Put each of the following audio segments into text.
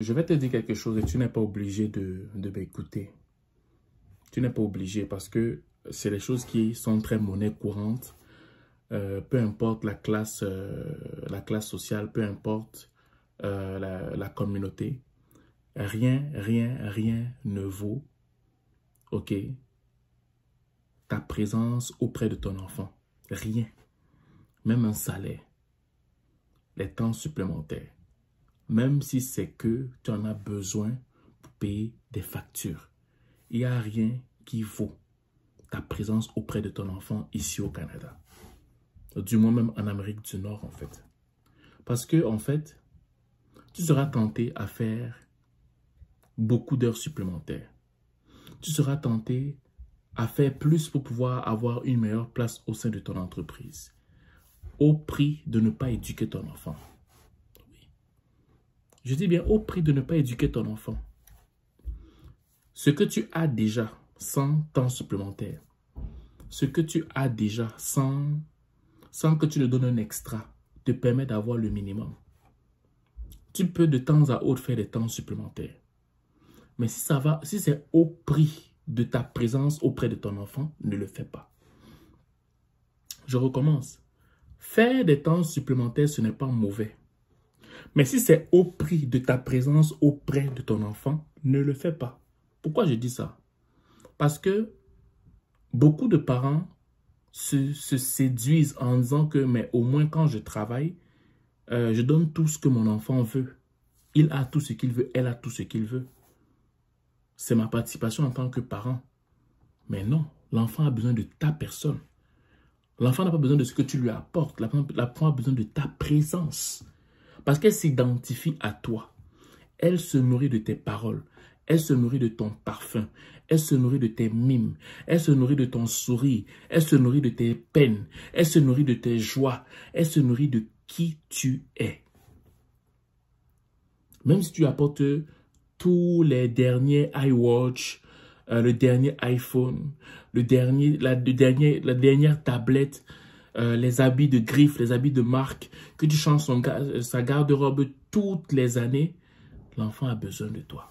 Je vais te dire quelque chose et tu n'es pas obligé de m'écouter. Tu n'es pas obligé parce que c'est les choses qui sont très monnaie courante. Peu importe la classe sociale, peu importe la communauté. Rien ne vaut, ok, ta présence auprès de ton enfant. Rien. Même un salaire. Les temps supplémentaires. Même si c'est que tu en as besoin pour payer des factures. Il n'y a rien qui vaut ta présence auprès de ton enfant ici au Canada. Du moins même en Amérique du Nord en fait. Parce que en fait, tu seras tenté à faire beaucoup d'heures supplémentaires. Tu seras tenté à faire plus pour pouvoir avoir une meilleure place au sein de ton entreprise. Au prix de ne pas éduquer ton enfant. Oui. Je dis bien au prix de ne pas éduquer ton enfant. Ce que tu as déjà sans temps supplémentaire, ce que tu as déjà sans que tu ne donnes un extra, te permet d'avoir le minimum. Tu peux de temps à autre faire des temps supplémentaires. Mais si c'est au prix de ta présence auprès de ton enfant, ne le fais pas. Je recommence. Faire des temps supplémentaires, ce n'est pas mauvais. Mais si c'est au prix de ta présence auprès de ton enfant, ne le fais pas. Pourquoi je dis ça? Parce que beaucoup de parents se séduisent en disant que mais au moins quand je travaille, je donne tout ce que mon enfant veut. Il a tout ce qu'il veut, elle a tout ce qu'il veut. C'est ma participation en tant que parent. Mais non, l'enfant a besoin de ta personne. L'enfant n'a pas besoin de ce que tu lui apportes. L'enfant a besoin de ta présence. Parce qu'elle s'identifie à toi. Elle se nourrit de tes paroles. Elle se nourrit de ton parfum. Elle se nourrit de tes mimes. Elle se nourrit de ton sourire. Elle se nourrit de tes peines. Elle se nourrit de tes joies. Elle se nourrit de qui tu es. Même si tu apportes tous les derniers iWatch, le dernier iPhone, la dernière tablette, les habits de griffe, les habits de marque, que tu changes sa garde-robe toutes les années, l'enfant a besoin de toi.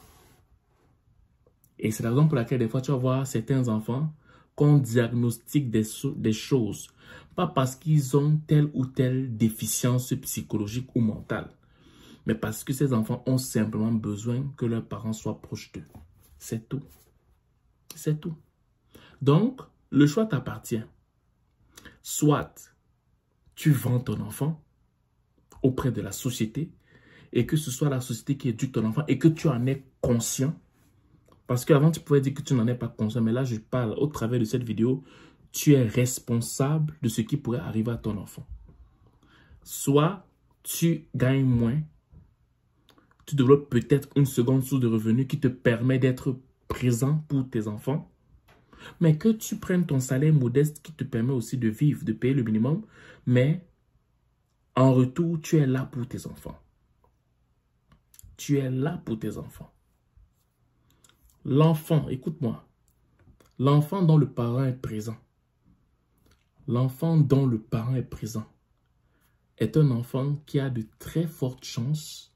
Et c'est la raison pour laquelle des fois tu vas voir certains enfants qu'on diagnostique des choses. Pas parce qu'ils ont telle ou telle déficience psychologique ou mentale. Mais parce que ces enfants ont simplement besoin que leurs parents soient proches d'eux. C'est tout. C'est tout. Donc, le choix t'appartient. Soit tu vends ton enfant auprès de la société et que ce soit la société qui éduque ton enfant et que tu en es conscient. Parce qu'avant, tu pouvais dire que tu n'en es pas conscient. Mais là, je parle au travers de cette vidéo. Tu es responsable de ce qui pourrait arriver à ton enfant. Soit tu gagnes moins. Tu développes peut-être une seconde source de revenus qui te permet d'être présent pour tes enfants. Mais que tu prennes ton salaire modeste qui te permet aussi de vivre, de payer le minimum. Mais en retour, tu es là pour tes enfants. Tu es là pour tes enfants. L'enfant, écoute-moi, l'enfant dont le parent est présent, l'enfant dont le parent est présent est un enfant qui a de très fortes chances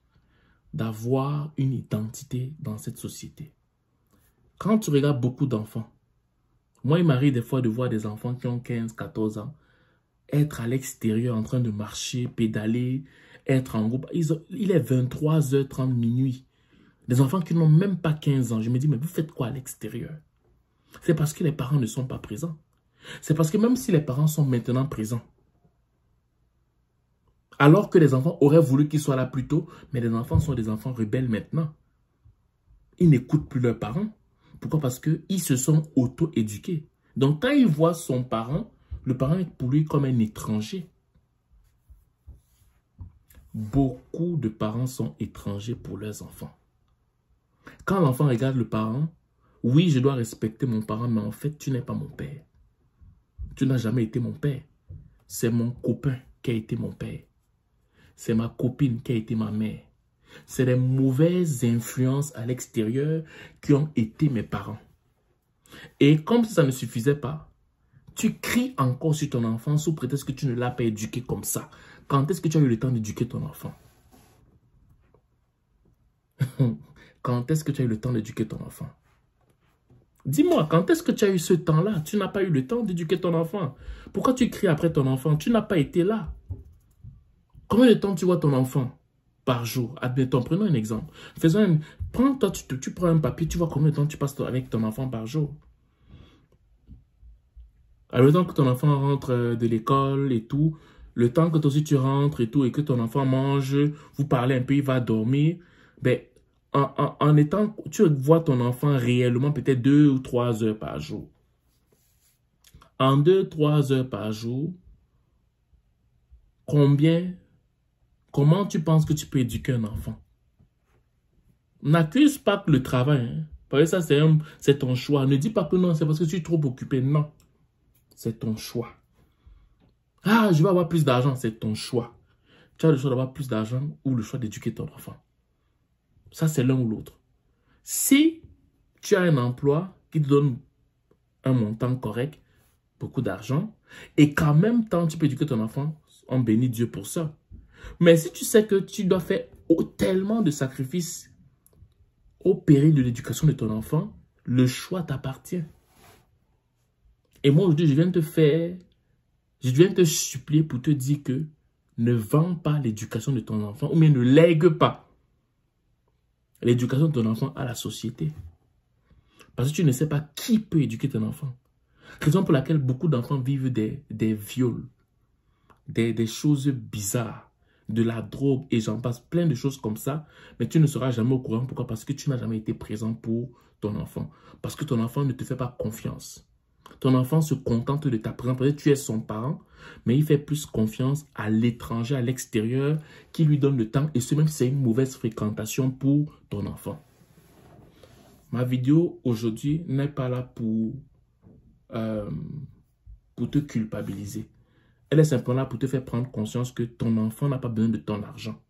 d'avoir une identité dans cette société. Quand tu regardes beaucoup d'enfants, moi il m'arrive des fois de voir des enfants qui ont 15, 14 ans, être à l'extérieur en train de marcher, pédaler, être en groupe. Il est 23h30 minuit. Des enfants qui n'ont même pas 15 ans. Je me dis, mais vous faites quoi à l'extérieur? C'est parce que les parents ne sont pas présents. C'est parce que même si les parents sont maintenant présents, alors que les enfants auraient voulu qu'ils soient là plus tôt, mais les enfants sont des enfants rebelles maintenant. Ils n'écoutent plus leurs parents. Pourquoi? Parce qu'ils se sont auto-éduqués. Donc quand ils voient son parent, le parent est pour lui comme un étranger. Beaucoup de parents sont étrangers pour leurs enfants. Quand l'enfant regarde le parent, oui, je dois respecter mon parent, mais en fait, tu n'es pas mon père. Tu n'as jamais été mon père. C'est mon copain qui a été mon père. C'est ma copine qui a été ma mère. C'est les mauvaises influences à l'extérieur qui ont été mes parents. Et comme ça ne suffisait pas, tu cries encore sur ton enfant sous prétexte que tu ne l'as pas éduqué comme ça. Quand est-ce que tu as eu le temps d'éduquer ton enfant? Quand est-ce que tu as eu le temps d'éduquer ton enfant? Dis-moi, quand est-ce que tu as eu ce temps-là? Tu n'as pas eu le temps d'éduquer ton enfant. Pourquoi tu cries après ton enfant? Tu n'as pas été là. Combien de temps tu vois ton enfant par jour? Admettons, prenons un exemple. Toi, tu prends un papier, tu vois combien de temps tu passes avec ton enfant par jour. Alors, le temps que ton enfant rentre de l'école et tout, le temps que toi aussi tu rentres et tout, et que ton enfant mange, vous parlez un peu, il va dormir, ben, tu vois ton enfant réellement peut-être 2 ou 3 heures par jour. En 2, 3 heures par jour, comment tu penses que tu peux éduquer un enfant? N'accuse pas que le travail, hein. Parce que ça, c'est ton choix. Ne dis pas que non, c'est parce que tu es trop occupé. Non, c'est ton choix. Ah, je vais avoir plus d'argent, c'est ton choix. Tu as le choix d'avoir plus d'argent ou le choix d'éduquer ton enfant. Ça, c'est l'un ou l'autre. Si tu as un emploi qui te donne un montant correct, beaucoup d'argent, et qu'en même temps, tu peux éduquer ton enfant, on bénit Dieu pour ça. Mais si tu sais que tu dois faire tellement de sacrifices au péril de l'éducation de ton enfant, le choix t'appartient. Et moi, aujourd'hui, je viens te supplier pour te dire que ne vends pas l'éducation de ton enfant ou bien ne lègue pas l'éducation de ton enfant à la société. Parce que tu ne sais pas qui peut éduquer ton enfant. Raison pour laquelle beaucoup d'enfants vivent des viols, des choses bizarres, de la drogue et j'en passe, plein de choses comme ça. Mais tu ne seras jamais au courant. Pourquoi? Parce que tu n'as jamais été présent pour ton enfant. Parce que ton enfant ne te fait pas confiance. Ton enfant se contente de ta présence. Peut-être que tu es son parent, mais il fait plus confiance à l'étranger, à l'extérieur, qui lui donne le temps. Et ce même, c'est une mauvaise fréquentation pour ton enfant. Ma vidéo aujourd'hui n'est pas là pour te culpabiliser. Elle est simplement là pour te faire prendre conscience que ton enfant n'a pas besoin de ton argent.